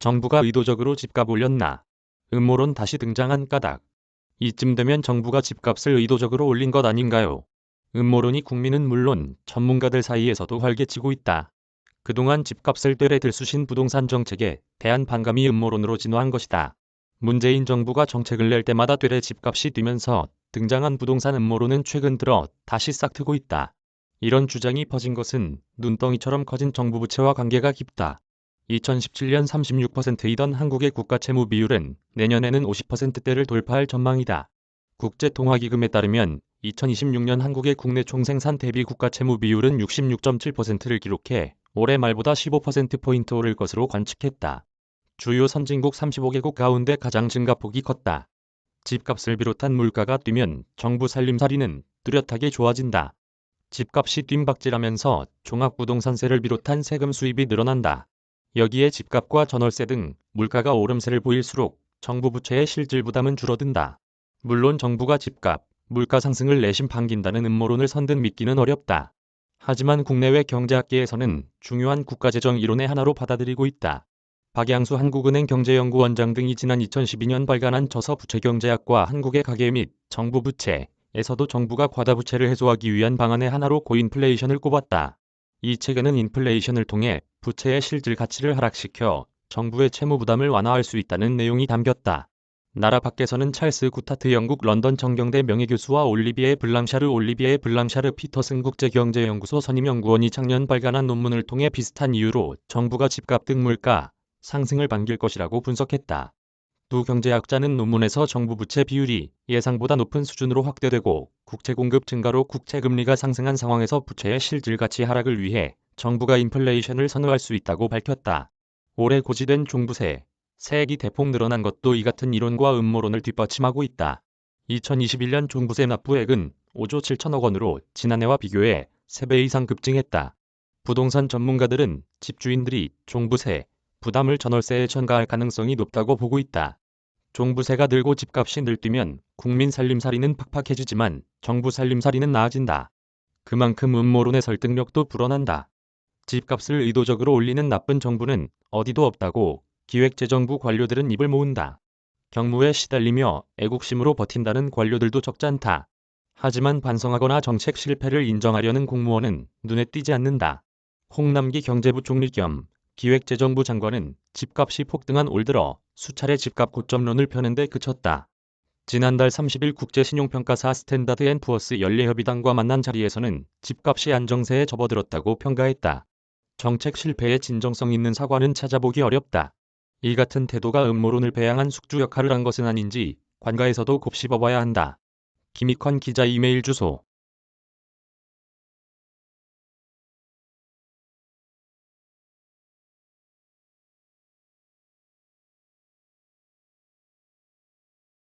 정부가 의도적으로 집값 올렸나? 음모론 다시 등장한 까닭. 이쯤 되면 정부가 집값을 의도적으로 올린 것 아닌가요? 음모론이 국민은 물론 전문가들 사이에서도 활개치고 있다. 그동안 집값을 떼래 들쑤신 부동산 정책에 대한 반감이 음모론으로 진화한 것이다. 문재인 정부가 정책을 낼 때마다 떼래 집값이 뛰면서 등장한 부동산 음모론은 최근 들어 다시 싹트고 있다. 이런 주장이 퍼진 것은 눈덩이처럼 커진 정부 부채와 관계가 깊다. 2017년 36%이던 한국의 국가채무 비율은 내년에는 50%대를 돌파할 전망이다. 국제통화기금에 따르면 2026년 한국의 국내 총생산 대비 국가채무 비율은 66.7%를 기록해 올해 말보다 15%포인트 오를 것으로 관측했다. 주요 선진국 35개국 가운데 가장 증가폭이 컸다. 집값을 비롯한 물가가 뛰면 정부 살림살이는 뚜렷하게 좋아진다. 집값이 뜀박질하면서 종합부동산세를 비롯한 세금 수입이 늘어난다. 여기에 집값과 전월세 등 물가가 오름세를 보일수록 정부 부채의 실질 부담은 줄어든다. 물론 정부가 집값, 물가 상승을 내심 반긴다는 음모론을 선뜻 믿기는 어렵다. 하지만 국내외 경제학계에서는 중요한 국가재정 이론의 하나로 받아들이고 있다. 박양수 한국은행 경제연구원장 등이 지난 2012년 발간한 저서 부채경제학과 한국의 가계 및 정부 부채에서도 정부가 과다부채를 해소하기 위한 방안의 하나로 고인플레이션을 꼽았다. 이 책에는 인플레이션을 통해 부채의 실질 가치를 하락시켜 정부의 채무 부담을 완화할 수 있다는 내용이 담겼다. 나라 밖에서는 찰스 구타트 영국 런던 정경대 명예교수와 올리비에 블랑샤르 피터슨 국제경제연구소 선임연구원이 작년 발간한 논문을 통해 비슷한 이유로 정부가 집값 등 물가 상승을 반길 것이라고 분석했다. 두 경제학자는 논문에서 정부 부채 비율이 예상보다 높은 수준으로 확대되고 국채 공급 증가로 국채 금리가 상승한 상황에서 부채의 실질 가치 하락을 위해 정부가 인플레이션을 선호할 수 있다고 밝혔다. 올해 고지된 종부세, 세액이 대폭 늘어난 것도 이 같은 이론과 음모론을 뒷받침하고 있다. 2021년 종부세 납부액은 5조 7천억 원으로 지난해와 비교해 3배 이상 급증했다. 부동산 전문가들은 집주인들이 종부세 부담을 전월세에 전가할 가능성이 높다고 보고 있다. 종부세가 늘고 집값이 늘뛰면 국민 살림살이는 팍팍해지지만 정부 살림살이는 나아진다. 그만큼 음모론의 설득력도 불어난다. 집값을 의도적으로 올리는 나쁜 정부는 어디도 없다고 기획재정부 관료들은 입을 모은다. 경무에 시달리며 애국심으로 버틴다는 관료들도 적잖다. 하지만 반성하거나 정책 실패를 인정하려는 공무원은 눈에 띄지 않는다. 홍남기 경제부총리 겸 기획재정부 장관은 집값이 폭등한 올 들어 수차례 집값 고점론을 펴는 데 그쳤다. 지난달 30일 국제신용평가사 스탠다드앤푸어스 연례협의당과 만난 자리에서는 집값이 안정세에 접어들었다고 평가했다. 정책 실패의 진정성 있는 사과는 찾아보기 어렵다. 이 같은 태도가 음모론을 배양한 숙주 역할을 한 것은 아닌지 관가에서도 곱씹어봐야 한다. 김익환 기자 이메일 주소